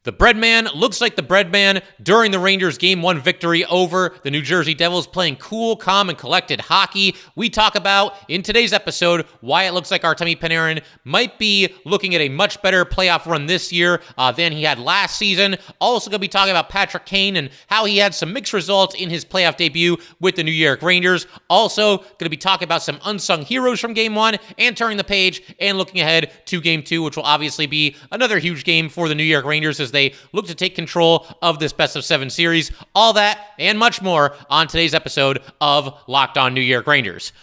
The Breadman looks like the Breadman during the Rangers' Game 1 victory over the New Jersey Devils, playing cool, calm, and collected hockey. We talk about, in today's episode, why it looks like Artemi Panarin might be looking at a much better playoff run this year than he had last season. Also going to be talking about Patrick Kane and how he had some mixed results in his playoff debut with the New York Rangers. Also going to be talking about some unsung heroes from Game 1 and turning the page and looking ahead to Game 2, which will obviously be another huge game for the New York Rangers as they look to take control of this best-of-7 series. All that and much more on today's episode of Locked On New York Rangers.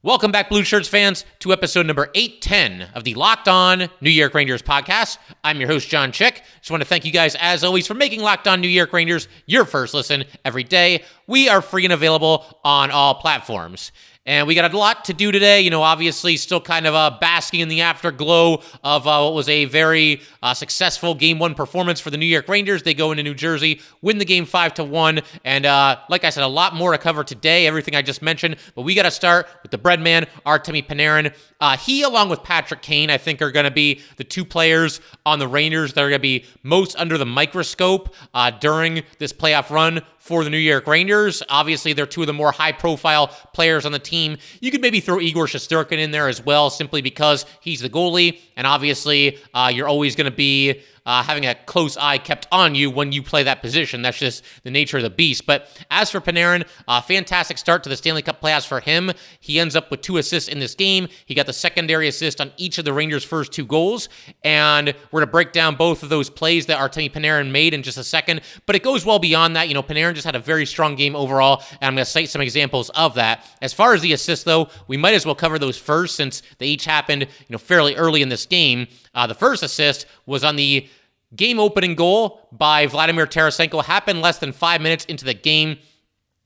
Welcome back, Blue Shirts fans, to episode number 810 of the Locked On New York Rangers podcast. I'm your host, John Chick. Just want to thank you guys, as always, for making Locked On New York Rangers your first listen every day. We are free and available on all platforms. And we got a lot to do today, obviously still kind of basking in the afterglow of what was a very successful Game 1 performance for the New York Rangers. They go into New Jersey, win the game 5-1, and like I said, a lot more to cover today, everything I just mentioned, but we got to start with the Breadman, Artemi Panarin. He, along with Patrick Kane, I think are going to be the two players on the Rangers that are going to be most under the microscope during this playoff run for the New York Rangers. Obviously, they're two of the more high-profile players on the team. You could maybe throw Igor Shesterkin in there as well, simply because he's the goalie, and obviously, you're always going to be having a close eye kept on you when you play that position. That's just the nature of the beast. But as for Panarin, fantastic start to the Stanley Cup playoffs for him. He ends up with 2 assists in this game. He got the secondary assist on each of the Rangers' first 2 goals. And we're going to break down both of those plays that Artemi Panarin made in just a second. But it goes well beyond that. Panarin just had a very strong game overall, and I'm going to cite some examples of that. As far as the assists, though, we might as well cover those first since they each happened, fairly early in this game. The first assist was on the game-opening goal by Vladimir Tarasenko. Happened less than 5 minutes into the game.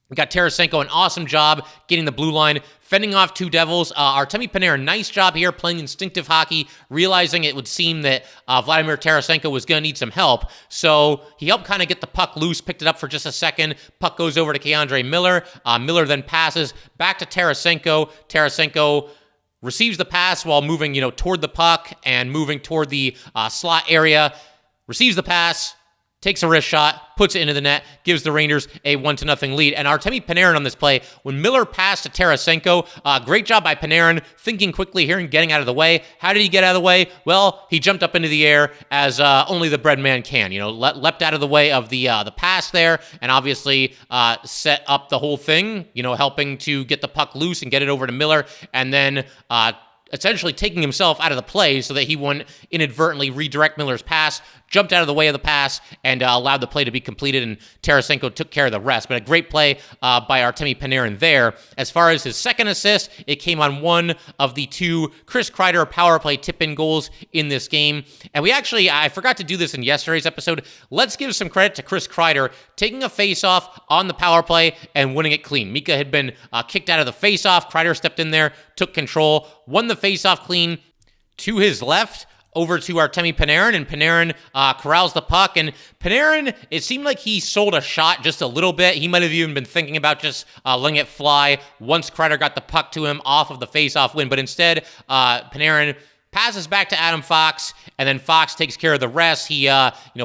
We got Tarasenko an awesome job getting the blue line, fending off 2 Devils. Artemi Panarin, nice job here playing instinctive hockey, realizing it would seem that Vladimir Tarasenko was going to need some help. So he helped kind of get the puck loose, picked it up for just a second. Puck goes over to K'Andre Miller. Miller then passes back to Tarasenko. Tarasenko receives the pass while moving, toward the puck and moving toward the slot area. Receives the pass, takes a wrist shot, puts it into the net, gives the Rangers a 1-0 lead. And Artemi Panarin on this play, when Miller passed to Tarasenko, great job by Panarin, thinking quickly here and getting out of the way. How did he get out of the way? Well, he jumped up into the air as only the Breadman can. Leapt out of the way of the pass there, and obviously set up the whole thing, helping to get the puck loose and get it over to Miller, and then essentially taking himself out of the play so that he wouldn't inadvertently redirect Miller's pass, jumped out of the way of the pass, and allowed the play to be completed, and Tarasenko took care of the rest. But a great play by Artemi Panarin there. As far as his second assist, it came on one of the 2 Chris Kreider power play tip-in goals in this game. And I forgot to do this in yesterday's episode. Let's give some credit to Chris Kreider taking a face-off on the power play and winning it clean. Mika had been kicked out of the face-off. Kreider stepped in there, took control, won the face-off clean. To his left, over to Artemi Panarin, and Panarin corrals the puck, and Panarin, it seemed like he sold a shot just a little bit. He might have even been thinking about just letting it fly once Kreider got the puck to him off of the face-off win, but instead, Panarin passes back to Adam Fox, and then Fox takes care of the rest. He,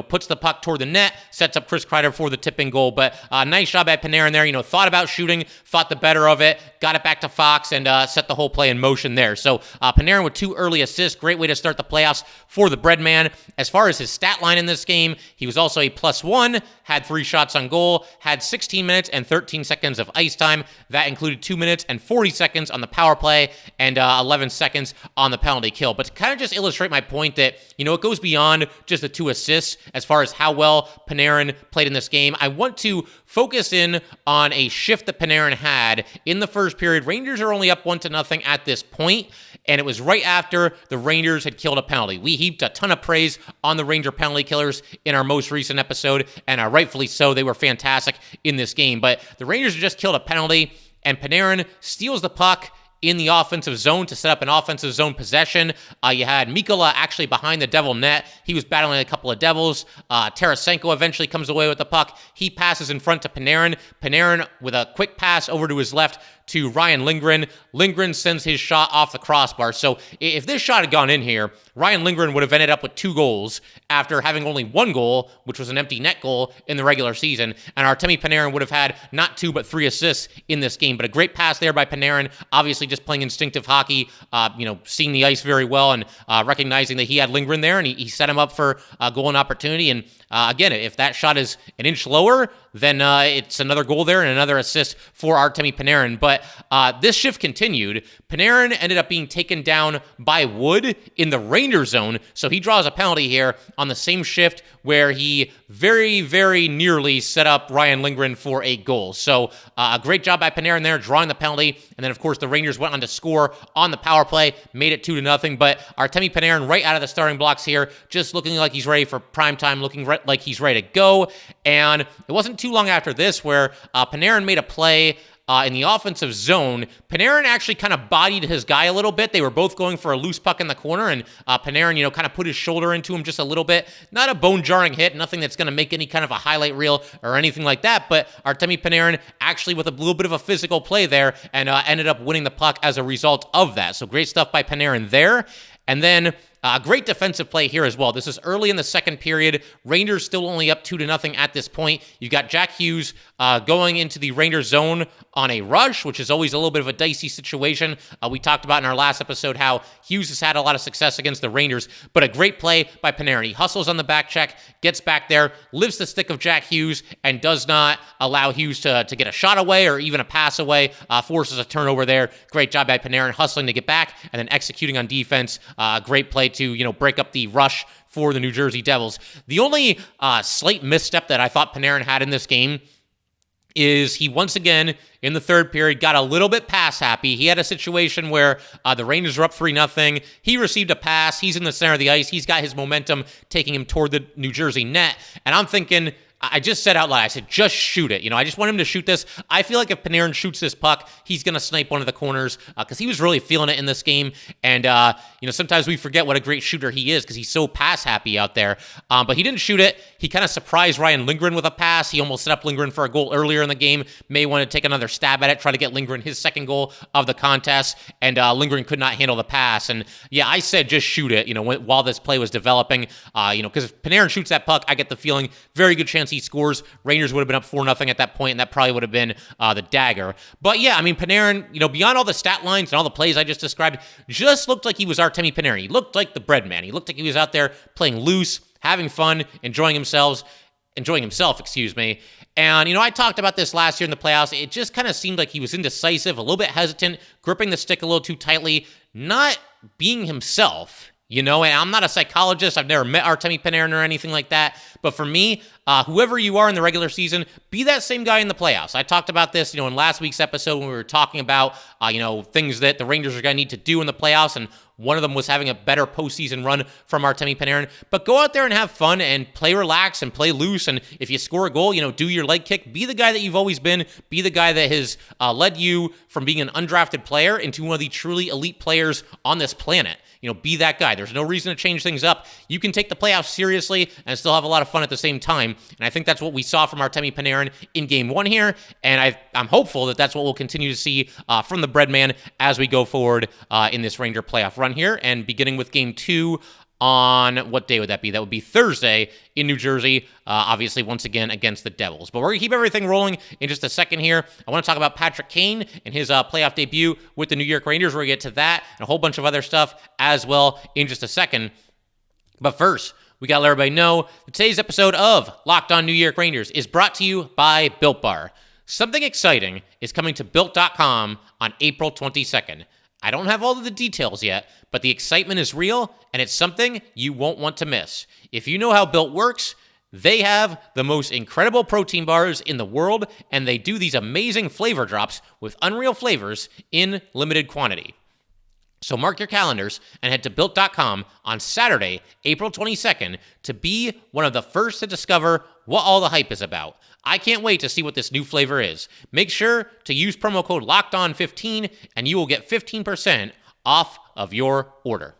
puts the puck toward the net, sets up Chris Kreider for the tip-in goal. But nice job at Panarin there. Thought about shooting, thought the better of it, got it back to Fox, and set the whole play in motion there. So Panarin with 2 early assists, great way to start the playoffs for the Breadman. As far as his stat line in this game, he was also a +1, had 3 shots on goal, had 16 minutes and 13 seconds of ice time. That included 2 minutes and 40 seconds on the power play and 11 seconds on the penalty kill. But to kind of just illustrate my point that, it goes beyond just the 2 assists as far as how well Panarin played in this game. I want to focus in on a shift that Panarin had in the first period. Rangers are only up 1-0 at this point, and it was right after the Rangers had killed a penalty. We heaped a ton of praise on the Ranger penalty killers in our most recent episode, and rightfully so. They were fantastic in this game. But the Rangers had just killed a penalty, and Panarin steals the puck in the offensive zone to set up an offensive zone possession. You had Mikkola actually behind the Devil net. He was battling a couple of Devils. Tarasenko eventually comes away with the puck. He passes in front to Panarin. Panarin with a quick pass over to his left to Ryan Lindgren. Lindgren sends his shot off the crossbar. So if this shot had gone in here, Ryan Lindgren would have ended up with 2 goals after having only 1 goal, which was an empty net goal in the regular season. And Artemi Panarin would have had not 2, but 3 assists in this game. But a great pass there by Panarin, obviously just playing instinctive hockey, seeing the ice very well and recognizing that he had Lindgren there, and he set him up for a goal and opportunity. And again, if that shot is an inch lower, then it's another goal there and another assist for Artemi Panarin. But this shift continued. Panarin ended up being taken down by Wood in the Rangers zone, so he draws a penalty here on the same shift where he very, very nearly set up Ryan Lindgren for a goal. So a great job by Panarin there, drawing the penalty, and then of course the Rangers went on to score on the power play, made it 2-0, but Artemi Panarin right out of the starting blocks here, just looking like he's ready for prime time, looking like he's ready to go. And it wasn't too long after this where Panarin made a play in the offensive zone. Panarin actually kind of bodied his guy a little bit. They were both going for a loose puck in the corner, and Panarin, kind of put his shoulder into him just a little bit. Not a bone-jarring hit, nothing that's going to make any kind of a highlight reel or anything like that, but Artemi Panarin actually with a little bit of a physical play there and ended up winning the puck as a result of that. So great stuff by Panarin there. And then great defensive play here as well. This is early in the second period. Rangers still only up 2-0 at this point. You've got Jack Hughes going into the Rangers zone on a rush, which is always a little bit of a dicey situation. We talked about in our last episode how Hughes has had a lot of success against the Rangers, but a great play by Panarin. He hustles on the back check, gets back there, lifts the stick of Jack Hughes, and does not allow Hughes to get a shot away or even a pass away, forces a turnover there. Great job by Panarin hustling to get back and then executing on defense. Great play to break up the rush for the New Jersey Devils. The only slight misstep that I thought Panarin had in this game is he once again in the third period got a little bit pass happy. He had a situation where the Rangers were up 3-0. He received a pass. He's in the center of the ice. He's got his momentum taking him toward the New Jersey net. And I'm thinking, I just said out loud, I said, just shoot it. I just want him to shoot this. I feel like if Panarin shoots this puck, he's going to snipe one of the corners because he was really feeling it in this game. And, sometimes we forget what a great shooter he is because he's so pass happy out there. But he didn't shoot it. He kind of surprised Ryan Lindgren with a pass. He almost set up Lindgren for a goal earlier in the game. May want to take another stab at it, try to get Lindgren his second goal of the contest. And Lindgren could not handle the pass. And yeah, I said just shoot it, while this play was developing. Because if Panarin shoots that puck, I get the feeling very good chance he scores. Rangers would have been up 4-0 at that point, and that probably would have been the dagger. But yeah, Panarin, beyond all the stat lines and all the plays I just described, just looked like he was Artemi Panarin. He looked like the Breadman. He looked like he was out there playing loose, having fun, enjoying himself, And, I talked about this last year in the playoffs. It just kind of seemed like he was indecisive, a little bit hesitant, gripping the stick a little too tightly, not being himself. And I'm not a psychologist. I've never met Artemi Panarin or anything like that. But for me, whoever you are in the regular season, be that same guy in the playoffs. I talked about this, in last week's episode when we were talking about, things that the Rangers are going to need to do in the playoffs. And one of them was having a better postseason run from Artemi Panarin. But go out there and have fun and play relax and play loose. And if you score a goal, do your leg kick. Be the guy that you've always been. Be the guy that has led you from being an undrafted player into one of the truly elite players on this planet. Be that guy. There's no reason to change things up. You can take the playoffs seriously and still have a lot of fun at the same time. And I think that's what we saw from Artemi Panarin in Game 1 here. And I'm hopeful that that's what we'll continue to see from the Breadman as we go forward in this Ranger playoff run here. And beginning with Game 2 on, what day would that be? That would be Thursday in New Jersey, obviously once again against the Devils. But we're going to keep everything rolling in just a second here. I want to talk about Patrick Kane and his playoff debut with the New York Rangers. We're going to get to that and a whole bunch of other stuff as well in just a second. But first, we got to let everybody know that today's episode of Locked On New York Rangers is brought to you by Built Bar. Something exciting is coming to Built.com on April 22nd. I don't have all of the details yet, but the excitement is real, and it's something you won't want to miss. If you know how Built works, they have the most incredible protein bars in the world, and they do these amazing flavor drops with unreal flavors in limited quantity. So mark your calendars and head to Built.com on Saturday, April 22nd, to be one of the first to discover what all the hype is about. I can't wait to see what this new flavor is. Make sure to use promo code LOCKEDON15 and you will get 15% off of your order.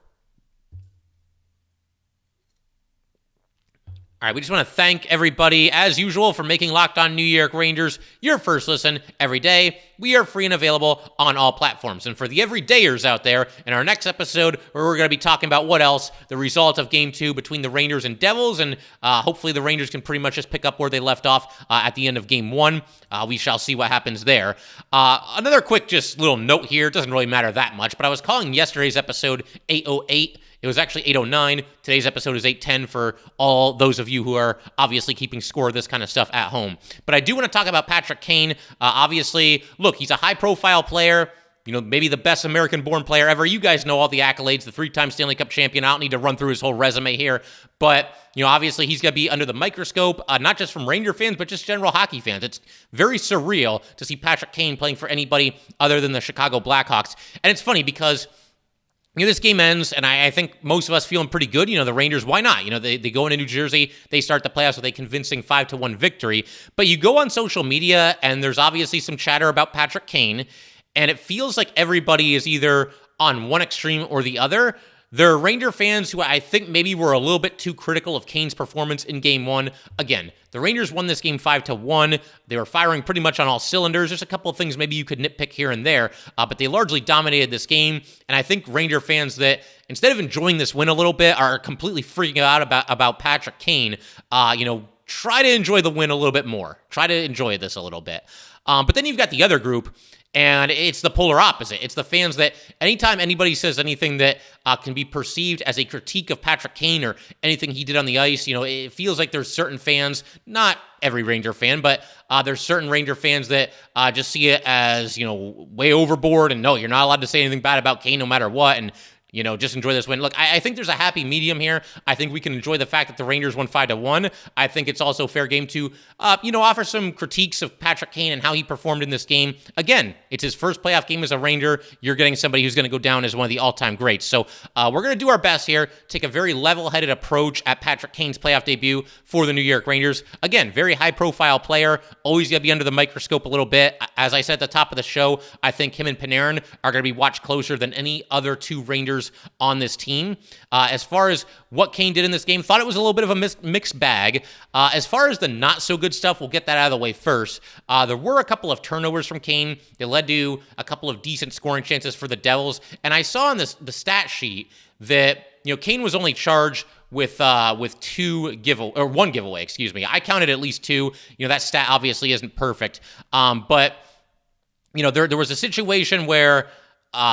All right, we just want to thank everybody, as usual, for making Locked On New York Rangers your first listen every day. We are free and available on all platforms. And for the everydayers out there, in our next episode, where we're going to be talking about what else, the result of Game 2 between the Rangers and Devils, and hopefully the Rangers can pretty much just pick up where they left off at the end of Game 1. We shall see what happens there. Another quick just little note here. It doesn't really matter that much, but I was calling yesterday's episode 808. It was actually 809. Today's episode is 810 for all those of you who are obviously keeping score of this kind of stuff at home. But I do want to talk about Patrick Kane. Obviously, look, he's a high-profile player. You know, maybe the best American-born player ever. You guys know all the accolades, the 3-time Stanley Cup champion. I don't need to run through his whole resume here. But, you know, obviously he's going to be under the microscope, not just from Ranger fans, but just general hockey fans. It's very surreal to see Patrick Kane playing for anybody other than the Chicago Blackhawks. And it's funny because, you know, this game ends, and I think most of us feeling pretty good. You know, the Rangers, why not? You know, they go into New Jersey, they start the playoffs with a convincing 5-1 victory. But you go on social media, and there's obviously some chatter about Patrick Kane, and it feels like everybody is either on one extreme or the other. There are Ranger fans who I think maybe were a little bit too critical of Kane's performance in Game 1. Again, the Rangers won this game 5-1. They were firing pretty much on all cylinders. There's a couple of things maybe you could nitpick here and there, but they largely dominated this game. And I think Ranger fans that, instead of enjoying this win a little bit, are completely freaking out about Patrick Kane. You know, try to enjoy the win a little bit more. Try to enjoy this a little bit. But then you've got the other group, and it's the polar opposite. It's the fans that anytime anybody says anything that can be perceived as a critique of Patrick Kane or anything he did on the ice, you know, it feels like there's certain fans, not every Ranger fan, but there's certain Ranger fans that just see it as, you know, way overboard, and no, you're not allowed to say anything bad about Kane no matter what, and you know, just enjoy this win. Look, I think there's a happy medium here. I think we can enjoy the fact that the Rangers won 5-1. I think it's also fair game to, you know, offer some critiques of Patrick Kane and how he performed in this game. Again, it's his first playoff game as a Ranger. You're getting somebody who's going to go down as one of the all-time greats. So we're going to do our best here, take a very level-headed approach at Patrick Kane's playoff debut for the New York Rangers. Again, very high-profile player, always going to be under the microscope a little bit. As I said at the top of the show, I think him and Panarin are going to be watched closer than any other two Rangers on this team. As far as what Kane did in this game, thought it was a little bit of a mixed bag. As far as the not so good stuff, we'll get that out of the way first. There were a couple of turnovers from Kane that led to a couple of decent scoring chances for the Devils. And I saw on the stat sheet that, you know, Kane was only charged with one giveaway, excuse me. I counted at least two. You know, that stat obviously isn't perfect. But, you know, there was a situation where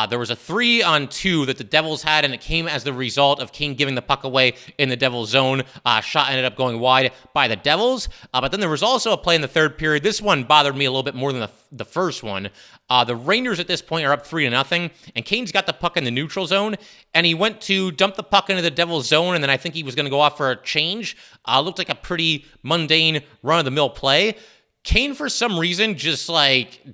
there was a 3-on-2 that the Devils had, and it came as the result of Kane giving the puck away in the Devils' zone. Shot ended up going wide by the Devils. But then there was also a play in the third period. This one bothered me a little bit more than the first one. The Rangers at this point are up 3-0, and Kane's got the puck in the neutral zone, and he went to dump the puck into the Devils' zone, and then I think he was going to go off for a change. Looked like a pretty mundane, run-of-the-mill play. Kane, for some reason, just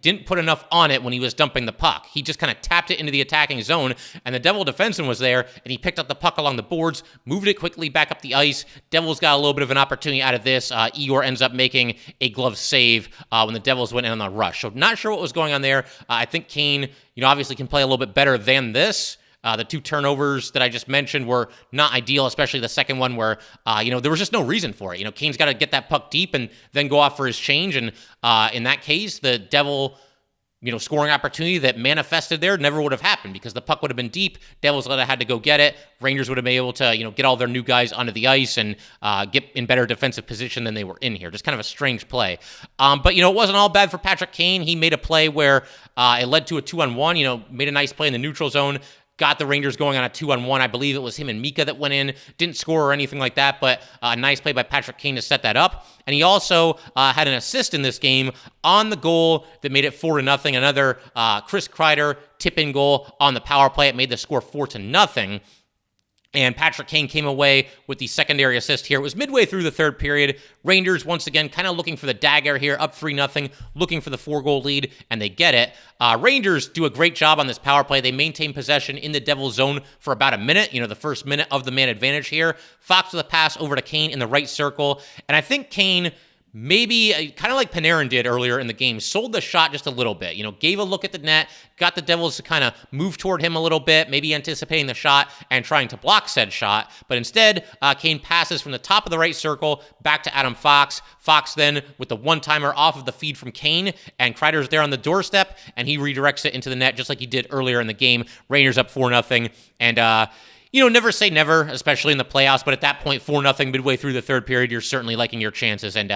didn't put enough on it when he was dumping the puck. He just kind of tapped it into the attacking zone, and the Devil defenseman was there, and he picked up the puck along the boards, moved it quickly back up the ice. Devils got a little bit of an opportunity out of this. Igor ends up making a glove save when the Devils went in on the rush. So not sure what was going on there. I think Kane, you know, obviously can play a little bit better than this. The two turnovers that I just mentioned were not ideal, especially the second one where, you know, there was just no reason for it. You know, Kane's got to get that puck deep and then go off for his change. And in that case, the Devil, you know, scoring opportunity that manifested there never would have happened because the puck would have been deep. Devils would have had to go get it. Rangers would have been able to, you know, get all their new guys onto the ice and get in better defensive position than they were in here. Just kind of a strange play. But, you know, it wasn't all bad for Patrick Kane. He made a play where it led to a 2-on-1, you know, made a nice play in the neutral zone. Got the Rangers going on a 2-on-1. I believe it was him and Mika that went in. Didn't score or anything like that, but a nice play by Patrick Kane to set that up. And he also had an assist in this game on the goal that made it 4-0. Another Chris Kreider tip-in goal on the power play. It made the score 4-0. And Patrick Kane came away with the secondary assist here. It was midway through the third period. Rangers, once again, kind of looking for the dagger here, up 3-0, looking for the 4-goal lead, and they get it. Rangers do a great job on this power play. They maintain possession in the Devil's zone for about a minute, the first minute of the man advantage here. Fox with a pass over to Kane in the right circle. And I think Kane, maybe kind of like Panarin did earlier in the game, sold the shot just a little bit, gave a look at the net, got the Devils to kind of move toward him a little bit, maybe anticipating the shot and trying to block said shot. But instead, Kane passes from the top of the right circle back to Adam Fox. Fox then with the one-timer off of the feed from Kane, and Kreider's there on the doorstep, and he redirects it into the net just like he did earlier in the game. Rangers up 4-0, and never say never, especially in the playoffs, but at that point, 4-0 midway through the third period, you're certainly liking your chances, and,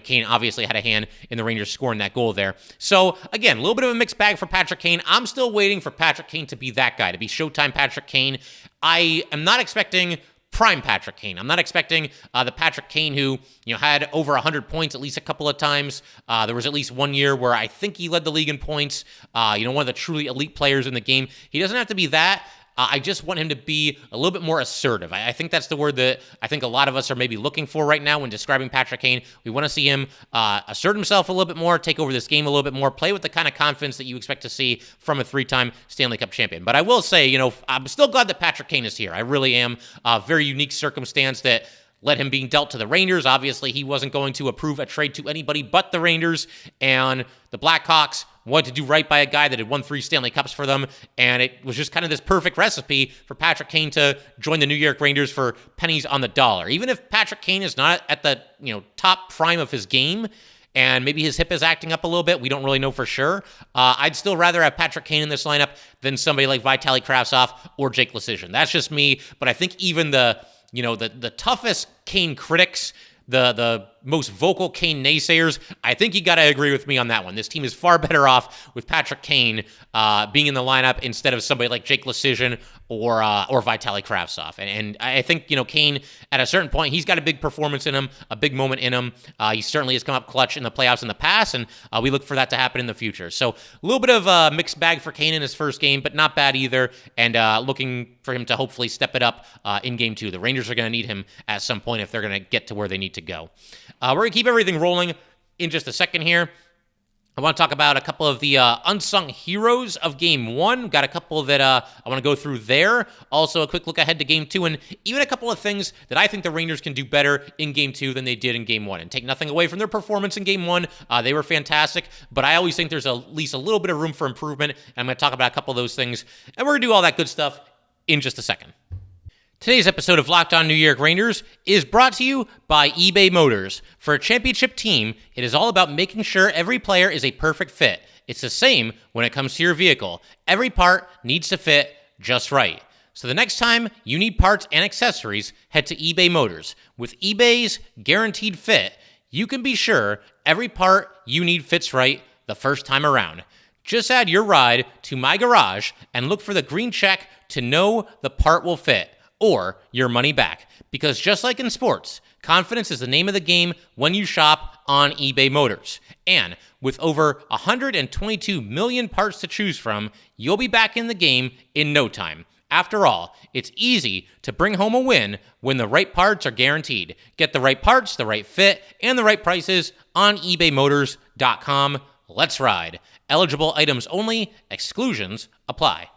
Kane obviously had a hand in the Rangers scoring that goal there. So, again, a little bit of a mixed bag for Patrick Kane. I'm still waiting for Patrick Kane to be that guy, to be Showtime Patrick Kane. I am not expecting prime Patrick Kane. I'm not expecting the Patrick Kane who, had over 100 points at least a couple of times. There was at least one year where I think he led the league in points, one of the truly elite players in the game. He doesn't have to be that. I just want him to be a little bit more assertive. I think that's the word that I think a lot of us are maybe looking for right now when describing Patrick Kane. We want to see him assert himself a little bit more, take over this game a little bit more, play with the kind of confidence that you expect to see from a 3-time Stanley Cup champion. But I will say, I'm still glad that Patrick Kane is here. I really am. A very unique circumstance that led him being dealt to the Rangers. Obviously, he wasn't going to approve a trade to anybody but the Rangers, and the Blackhawks wanted to do right by a guy that had won 3 Stanley Cups for them, and it was just kind of this perfect recipe for Patrick Kane to join the New York Rangers for pennies on the dollar. Even if Patrick Kane is not at the top prime of his game, and maybe his hip is acting up a little bit, we don't really know for sure, I'd still rather have Patrick Kane in this lineup than somebody like Vitaly Kravtsov or Jake Leschyshyn. That's just me, but I think even the toughest Kane critics, the most vocal Kane naysayers, I think you got to agree with me on that one. This team is far better off with Patrick Kane being in the lineup instead of somebody like Jake Leschyshyn or Vitaly Kravtsov. And I think, Kane, at a certain point, he's got a big performance in him, a big moment in him. He certainly has come up clutch in the playoffs in the past, and we look for that to happen in the future. So a little bit of a mixed bag for Kane in his first game, but not bad either, and looking for him to hopefully step it up in Game 2. The Rangers are going to need him at some point if they're going to get to where they need to go. We're going to keep everything rolling in just a second here. I want to talk about a couple of the unsung heroes of Game 1. Got a couple that I want to go through there. Also, a quick look ahead to Game 2, and even a couple of things that I think the Rangers can do better in Game 2 than they did in Game 1. And take nothing away from their performance in Game 1. They were fantastic, but I always think there's at least a little bit of room for improvement, and I'm going to talk about a couple of those things, and we're going to do all that good stuff in just a second. Today's episode of Locked On New York Rangers is brought to you by eBay Motors. For a championship team, it is all about making sure every player is a perfect fit. It's the same when it comes to your vehicle. Every part needs to fit just right. So the next time you need parts and accessories, head to eBay Motors. With eBay's Guaranteed Fit, you can be sure every part you need fits right the first time around. Just add your ride to My Garage and look for the green check to know the part will fit, or your money back. Because just like in sports, confidence is the name of the game when you shop on eBay Motors. And with over 122 million parts to choose from, you'll be back in the game in no time. After all, it's easy to bring home a win when the right parts are guaranteed. Get the right parts, the right fit, and the right prices on ebaymotors.com. Let's ride. Eligible items only. Exclusions apply.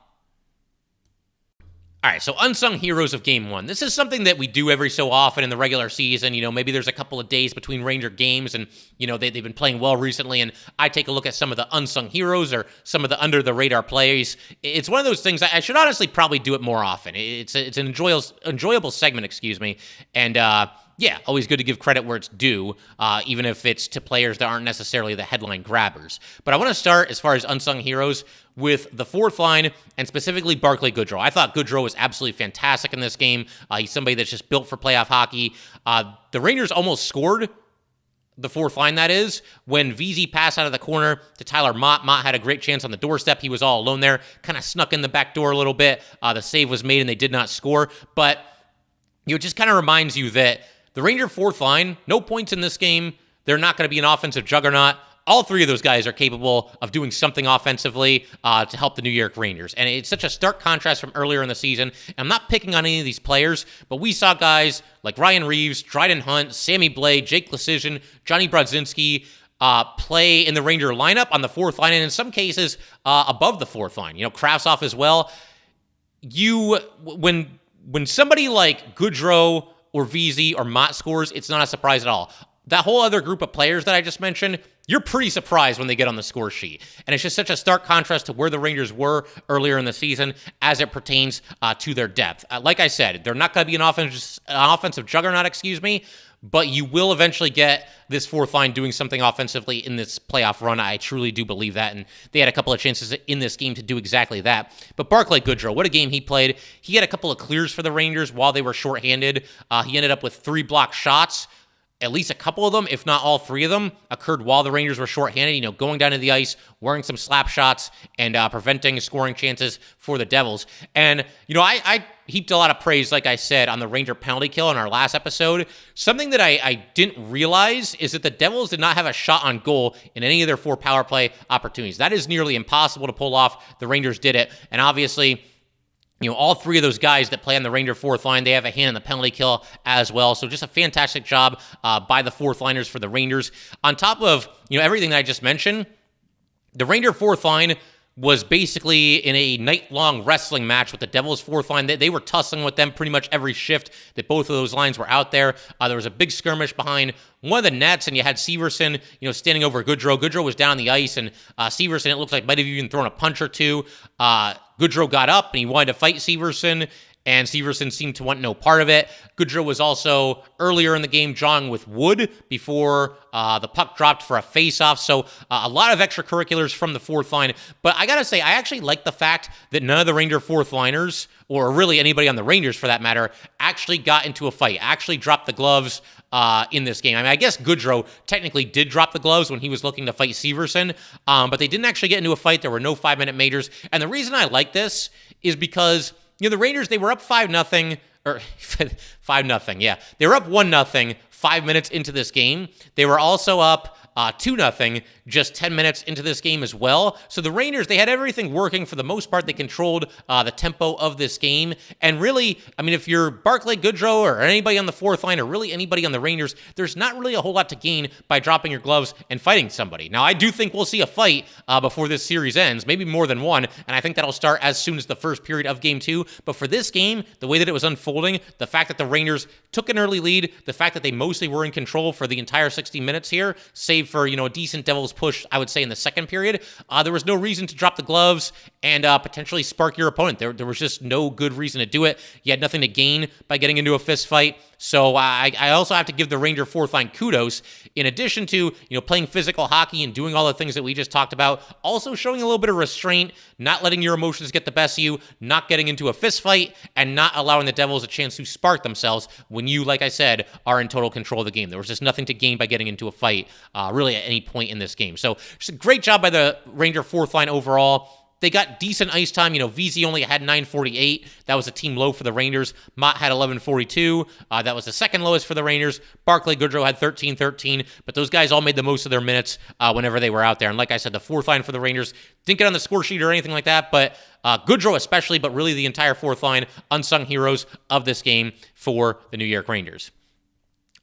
All right, so unsung heroes of Game 1. This is something that we do every so often in the regular season. Maybe there's a couple of days between Ranger games and, they've been playing well recently, and I take a look at some of the unsung heroes or some of the under-the-radar plays. It's one of those things, I should honestly probably do it more often. It's an enjoyable segment, and yeah, always good to give credit where it's due, even if it's to players that aren't necessarily the headline grabbers. But I want to start, as far as unsung heroes, with the fourth line, and specifically Barclay Goodrow. I thought Goodrow was absolutely fantastic in this game. He's somebody that's just built for playoff hockey. The Rangers almost scored, the fourth line that is, when VZ passed out of the corner to Tyler Mott. Mott had a great chance on the doorstep. He was all alone there, kind of snuck in the back door a little bit. The save was made and they did not score. But it just kind of reminds you that the Ranger fourth line, no points in this game. They're not going to be an offensive juggernaut. all three of those guys are capable of doing something offensively to help the New York Rangers. And it's such a stark contrast from earlier in the season. And I'm not picking on any of these players, but we saw guys like Ryan Reeves, Dryden Hunt, Sammy Blais, Jake Lecision, Johnny Brodzinski play in the Ranger lineup on the fourth line, and in some cases above the fourth line. Kravtsov as well. When somebody like Goodrow or VZ or Mott scores, it's not a surprise at all. That whole other group of players that I just mentioned, you're pretty surprised when they get on the score sheet. And it's just such a stark contrast to where the Rangers were earlier in the season as it pertains to their depth. Like I said, they're not going to be an offensive juggernaut, but you will eventually get this fourth line doing something offensively in this playoff run. I truly do believe that, and they had a couple of chances in this game to do exactly that. But Barclay Goodrow, what a game he played. He had a couple of clears for the Rangers while they were shorthanded. He ended up with 3 blocked shots. At least a couple of them, if not all 3 of them, occurred while the Rangers were shorthanded, going down to the ice, wearing some slap shots, and preventing scoring chances for the Devils. And, I heaped a lot of praise, like I said, on the Ranger penalty kill in our last episode. Something that I didn't realize is that the Devils did not have a shot on goal in any of their 4 power play opportunities. That is nearly impossible to pull off. The Rangers did it. And obviously, all 3 of those guys that play on the Ranger fourth line, they have a hand in the penalty kill as well. So just a fantastic job by the fourth liners for the Rangers. On top of, everything that I just mentioned, the Ranger fourth line was basically in a night-long wrestling match with the Devils' fourth line. They were tussling with them pretty much every shift that both of those lines were out there. There was a big skirmish behind one of the nets, and you had Severson, standing over Goodrow. Goodrow was down on the ice, and Severson, it looks like, might have even thrown a punch or two. Goodrow got up, and he wanted to fight Severson, and Severson seemed to want no part of it. Goodrow was also, earlier in the game, jawing with Wood before the puck dropped for a face-off. So a lot of extracurriculars from the fourth line. But I got to say, I actually like the fact that none of the Ranger fourth liners, or really anybody on the Rangers for that matter, actually got into a fight, actually dropped the gloves in this game. I guess Goodrow technically did drop the gloves when he was looking to fight Severson, but they didn't actually get into a fight. There were no 5-minute majors. And the reason I like this is because the Rangers, they were up 5-0, or 5-0, yeah. They were up 1-0 5 minutes into this game. They were also up 2-0 just 10 minutes into this game as well. So the Rangers, they had everything working for the most part. They controlled the tempo of this game. And really, if you're Barclay Goodrow or anybody on the fourth line or really anybody on the Rangers, there's not really a whole lot to gain by dropping your gloves and fighting somebody. Now, I do think we'll see a fight before this series ends, maybe more than one, and I think that'll start as soon as the first period of Game 2. But for this game, the way that it was unfolding, the fact that the Rangers took an early lead, the fact that they mostly were in control for the entire 60 minutes here, save for, a decent Devils push, I would say, in the second period, there was no reason to drop the gloves and potentially spark your opponent. There was just no good reason to do it. You had nothing to gain by getting into a fist fight. So I also have to give the Ranger fourth line kudos. In addition to, playing physical hockey and doing all the things that we just talked about, also showing a little bit of restraint, not letting your emotions get the best of you, not getting into a fist fight, and not allowing the Devils a chance to spark themselves when you, like I said, are in total control of the game. There was just nothing to gain by getting into a fight, really at any point in this game. So just a great job by the Ranger fourth line overall. They got decent ice time. VZ only had 9:48. That was a team low for the Rangers. Mott had 11:42. That was the second lowest for the Rangers. Barclay Goodrow had 13:13. But those guys all made the most of their minutes whenever they were out there. And like I said, the fourth line for the Rangers didn't get on the score sheet or anything like that. But Goodrow especially, but really the entire fourth line, unsung heroes of this game for the New York Rangers.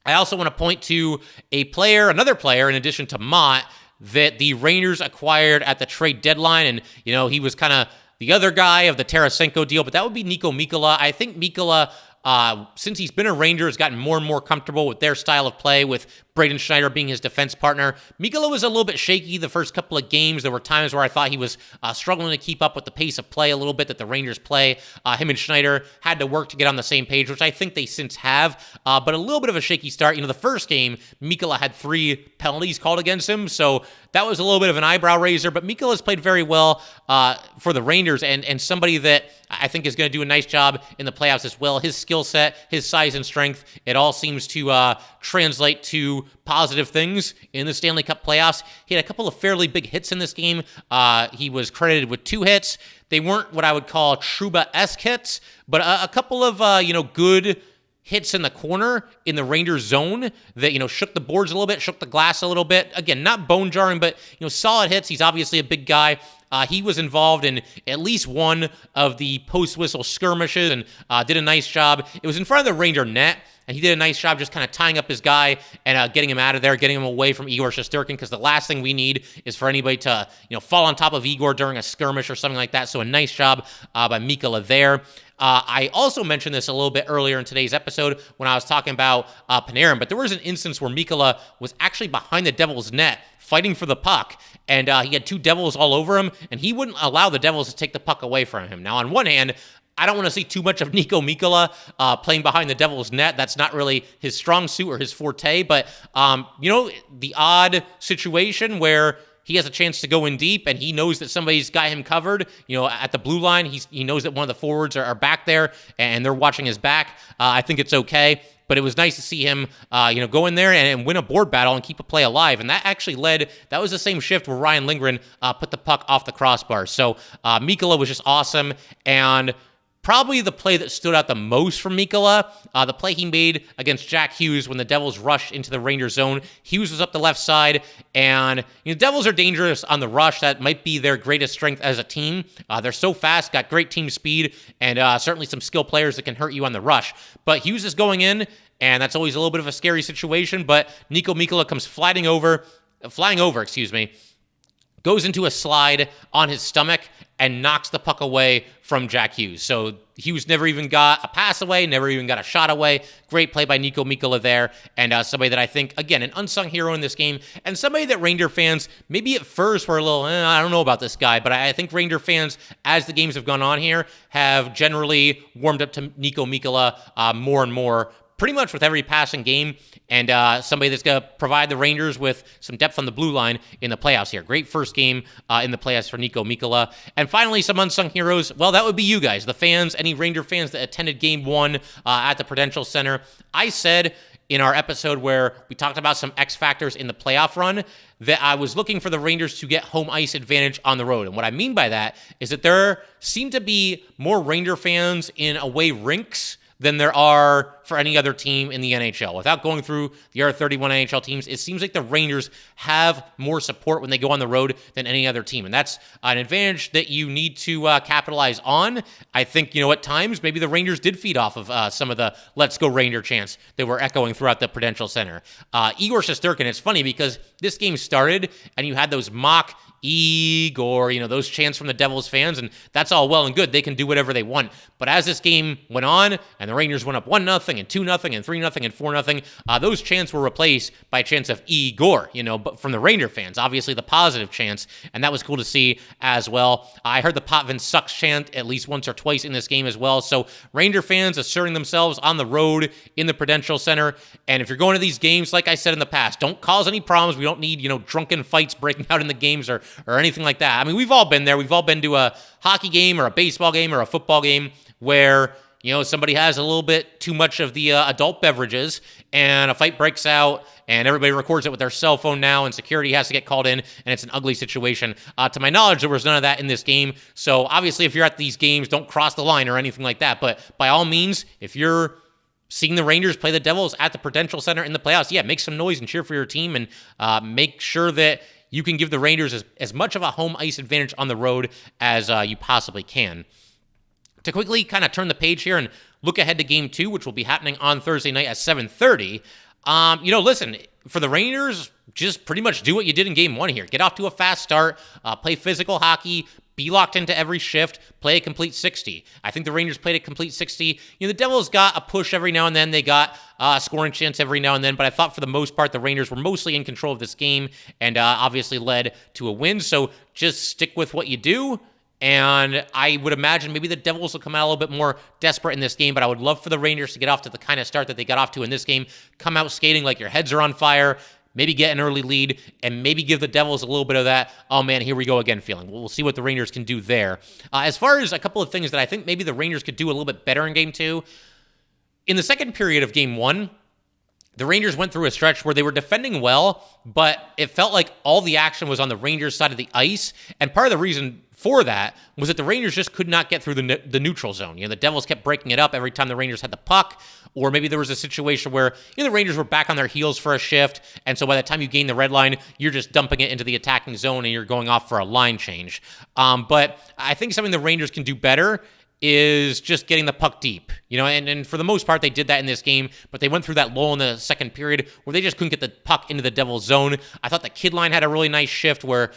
I also want to point to another player, in addition to Mott, that the Rangers acquired at the trade deadline. And, he was kind of the other guy of the Tarasenko deal, but that would be Niko Mikkola. I think Mikkola, since he's been a Ranger, has gotten more and more comfortable with their style of play, with Braden Schneider being his defense partner. Mikkola was a little bit shaky the first couple of games. There were times where I thought he was struggling to keep up with the pace of play a little bit that the Rangers play. Him and Schneider had to work to get on the same page, which I think they since have, but a little bit of a shaky start. The first game, Mikkola had 3 penalties called against him, so that was a little bit of an eyebrow raiser, but Mikkola's played very well for the Rangers, and somebody that I think is going to do a nice job in the playoffs as well. His skill set, his size and strength, it all seems to translate to positive things in the Stanley Cup playoffs. He had a couple of fairly big hits in this game. He was credited with 2 hits. They weren't what I would call Trouba-esque hits, but a couple of, good hits in the corner in the Rangers zone that, shook the boards a little bit, shook the glass a little bit. Again, not bone jarring, but, solid hits. He's obviously a big guy. He was involved in at least one of the post-whistle skirmishes and did a nice job. It was in front of the Ranger net, and he did a nice job just kind of tying up his guy and getting him out of there, getting him away from Igor Shesterkin, because the last thing we need is for anybody to, fall on top of Igor during a skirmish or something like that. So a nice job by Mikkola there. I also mentioned this a little bit earlier in today's episode when I was talking about Panarin, but there was an instance where Mikkola was actually behind the Devils' net fighting for the puck, and he had two Devils all over him, and he wouldn't allow the Devils to take the puck away from him. Now, on one hand, I don't want to see too much of Niko Mikkola playing behind the Devils' net. That's not really his strong suit or his forte, but, the odd situation where he has a chance to go in deep, and he knows that somebody's got him covered, at the blue line. He knows that one of the forwards are back there, and they're watching his back. I think it's okay. But it was nice to see him, go in there and win a board battle and keep a play alive. And that actually that was the same shift where Ryan Lindgren put the puck off the crossbar. So Mikkola was just awesome. And probably the play that stood out the most from Mikkola, the play he made against Jack Hughes when the Devils rushed into the Rangers zone. Hughes was up the left side, and Devils are dangerous on the rush. That might be their greatest strength as a team. They're so fast, got great team speed, and certainly some skill players that can hurt you on the rush. But Hughes is going in, and that's always a little bit of a scary situation, but Niko Mikkola comes flying over, goes into a slide on his stomach and knocks the puck away from Jack Hughes. So Hughes never even got a pass away, never even got a shot away. Great play by Niko Mikkola there, and somebody that I think, again, an unsung hero in this game, and somebody that Ranger fans maybe at first were a little, I don't know about this guy, but I think Ranger fans, as the games have gone on here, have generally warmed up to Niko Mikkola more and more, pretty much with every passing game, and somebody that's going to provide the Rangers with some depth on the blue line in the playoffs here. Great first game in the playoffs for Niko Mikkola. And finally, some unsung heroes. Well, that would be you guys, the fans, any Ranger fans that attended Game 1 at the Prudential Center. I said in our episode where we talked about some X factors in the playoff run that I was looking for the Rangers to get home ice advantage on the road. And what I mean by that is that there seem to be more Ranger fans in away rinks than there are for any other team in the NHL. Without going through the other 31 NHL teams, it seems like the Rangers have more support when they go on the road than any other team. And that's an advantage that you need to capitalize on. I think, at times, maybe the Rangers did feed off of some of the Let's Go Ranger chants that were echoing throughout the Prudential Center. Igor Shesterkin, it's funny because this game started and you had those mock Igor, those chants from the Devils fans, and that's all well and good. They can do whatever they want. But as this game went on, and the Rangers went up 1-0, and 2-0, and 3-0, and 4-0, those chants were replaced by chants of Igor, but from the Ranger fans, obviously the positive chants, and that was cool to see as well. I heard the Potvin sucks chant at least once or twice in this game as well. So Ranger fans asserting themselves on the road in the Prudential Center, and if you're going to these games, like I said in the past, don't cause any problems. We don't need, drunken fights breaking out in the games or anything like that. I mean, we've all been there. We've all been to a hockey game or a baseball game or a football game where, somebody has a little bit too much of the adult beverages and a fight breaks out and everybody records it with their cell phone now and security has to get called in and it's an ugly situation. To my knowledge, there was none of that in this game. So obviously, if you're at these games, don't cross the line or anything like that. But by all means, if you're seeing the Rangers play the Devils at the Prudential Center in the playoffs, make some noise and cheer for your team and make sure that you can give the Rangers as much of a home ice advantage on the road as you possibly can. To quickly kind of turn the page here and look ahead to Game 2, which will be happening on Thursday night at 7:30. Listen, for the Rangers, just pretty much do what you did in Game 1 here. Get off to a fast start, play physical hockey, be locked into every shift, play a complete 60. I think the Rangers played a complete 60. The Devils got a push every now and then. They got a scoring chance every now and then, but I thought for the most part, the Rangers were mostly in control of this game and obviously led to a win. So just stick with what you do. And I would imagine maybe the Devils will come out a little bit more desperate in this game, but I would love for the Rangers to get off to the kind of start that they got off to in this game. Come out skating like your heads are on fire, maybe get an early lead, and maybe give the Devils a little bit of that, oh man, here we go again feeling. We'll see what the Rangers can do there. As far as a couple of things that I think maybe the Rangers could do a little bit better in Game 2, in the second period of Game 1, the Rangers went through a stretch where they were defending well, but it felt like all the action was on the Rangers side of the ice. And part of the reason for that was that the Rangers just could not get through the neutral zone. The Devils kept breaking it up every time the Rangers had the puck, or maybe there was a situation where the Rangers were back on their heels for a shift, and so by the time you gain the red line, you're just dumping it into the attacking zone and you're going off for a line change. But I think something the Rangers can do better is just getting the puck deep, and for the most part, they did that in this game, but they went through that lull in the second period where they just couldn't get the puck into the Devils' zone. I thought the kid line had a really nice shift where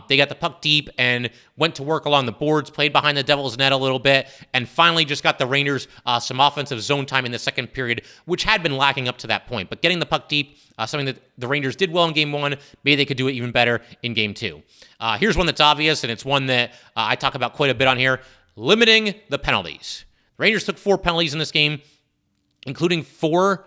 they got the puck deep and went to work along the boards, played behind the Devils' net a little bit, and finally just got the Rangers some offensive zone time in the second period, which had been lacking up to that point. But getting the puck deep, something that the Rangers did well in Game 1, maybe they could do it even better in Game 2. Here's one that's obvious, and it's one that I talk about quite a bit on here. Limiting the penalties. The Rangers took 4 penalties in this game, including 3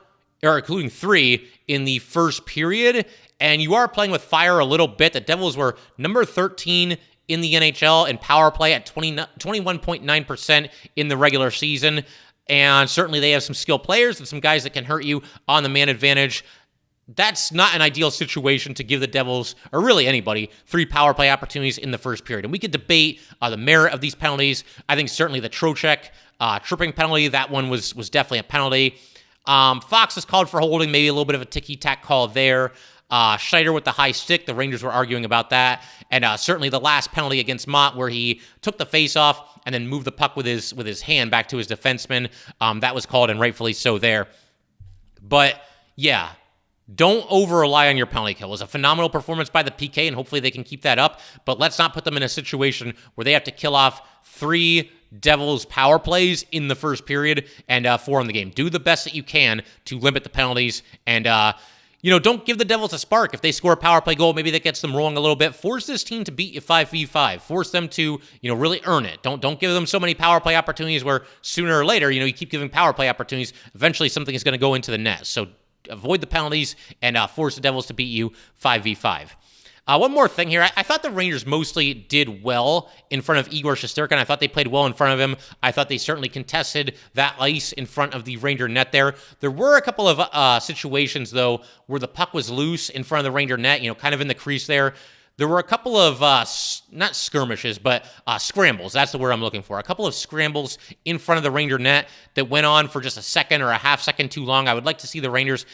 in the first period, and you are playing with fire a little bit. The Devils were number 13 in the NHL in power play at 21.9% in the regular season, and certainly they have some skilled players and some guys that can hurt you on the man advantage. That's not an ideal situation to give the Devils, or really anybody, 3 power play opportunities in the first period. And we could debate the merit of these penalties. I think certainly the Trocheck tripping penalty, that one was definitely a penalty. Fox is called for holding, maybe a little bit of a ticky-tack call there. Schneider with the high stick, the Rangers were arguing about that. And certainly the last penalty against Mott where he took the face-off and then moved the puck with his hand back to his defenseman. That was called, and rightfully so there. But, yeah. Don't over-rely on your penalty kill. It was a phenomenal performance by the PK, and hopefully they can keep that up, but let's not put them in a situation where they have to kill off 3 Devils power plays in the first period and 4 in the game. Do the best that you can to limit the penalties, and don't give the Devils a spark. If they score a power play goal, maybe that gets them rolling a little bit. Force this team to beat you 5v5. Force them to, really earn it. Don't give them so many power play opportunities where sooner or later, you keep giving power play opportunities. Eventually something is going to go into the net. So avoid the penalties and force the Devils to beat you 5v5. One more thing here. I thought the Rangers mostly did well in front of Igor Shesterkin. I thought they played well in front of him. I thought they certainly contested that ice in front of the Ranger net there. There were a couple of situations, though, where the puck was loose in front of the Ranger net, kind of in the crease there. There were a couple of, not skirmishes, but scrambles. That's the word I'm looking for. A couple of scrambles in front of the Ranger net that went on for just a second or a half second too long. I would like to see the Rangers,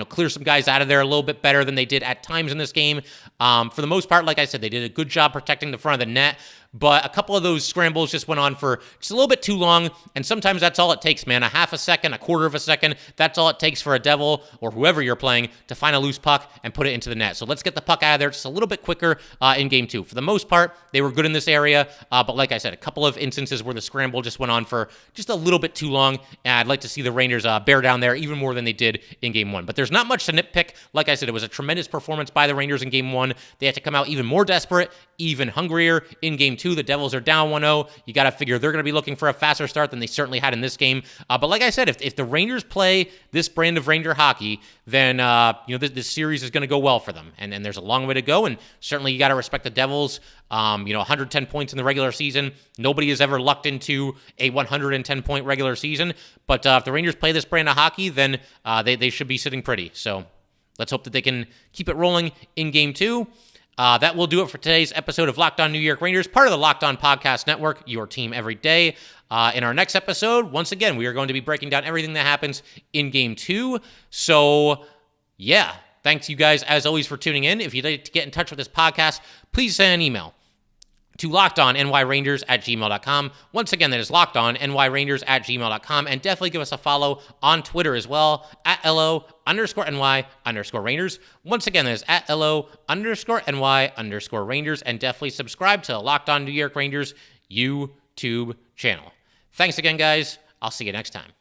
clear some guys out of there a little bit better than they did at times in this game. For the most part, like I said, they did a good job protecting the front of the net. But a couple of those scrambles just went on for just a little bit too long, and sometimes that's all it takes, man. A half a second, a quarter of a second, that's all it takes for a Devil or whoever you're playing to find a loose puck and put it into the net. So let's get the puck out of there just a little bit quicker in Game 2. For the most part, they were good in this area, but like I said, a couple of instances where the scramble just went on for just a little bit too long, and I'd like to see the Rangers bear down there even more than they did in Game 1. But there's not much to nitpick. Like I said, it was a tremendous performance by the Rangers in Game 1. They had to come out even more desperate, even hungrier in Game 2. The Devils are down 1-0. You got to figure they're going to be looking for a faster start than they certainly had in this game. But like I said, if the Rangers play this brand of Ranger hockey, then this series is going to go well for them. And there's a long way to go. And certainly you got to respect the Devils. 110 points in the regular season. Nobody has ever lucked into a 110-point regular season. But if the Rangers play this brand of hockey, then they should be sitting pretty. So let's hope that they can keep it rolling in Game 2. That will do it for today's episode of Locked On New York Rangers, part of the Locked On Podcast Network, your team every day. In our next episode, once again, we are going to be breaking down everything that happens in Game 2. So, yeah, thanks you guys, as always, for tuning in. If you'd like to get in touch with this podcast, please send an email to lockedonnyrangers@gmail.com. Once again, that is lockedonnyrangers@gmail.com. And definitely give us a follow on Twitter as well, at @LO_NY_Rangers. Once again, that is at @LO_NY_Rangers. And definitely subscribe to the Locked On New York Rangers YouTube channel. Thanks again, guys. I'll see you next time.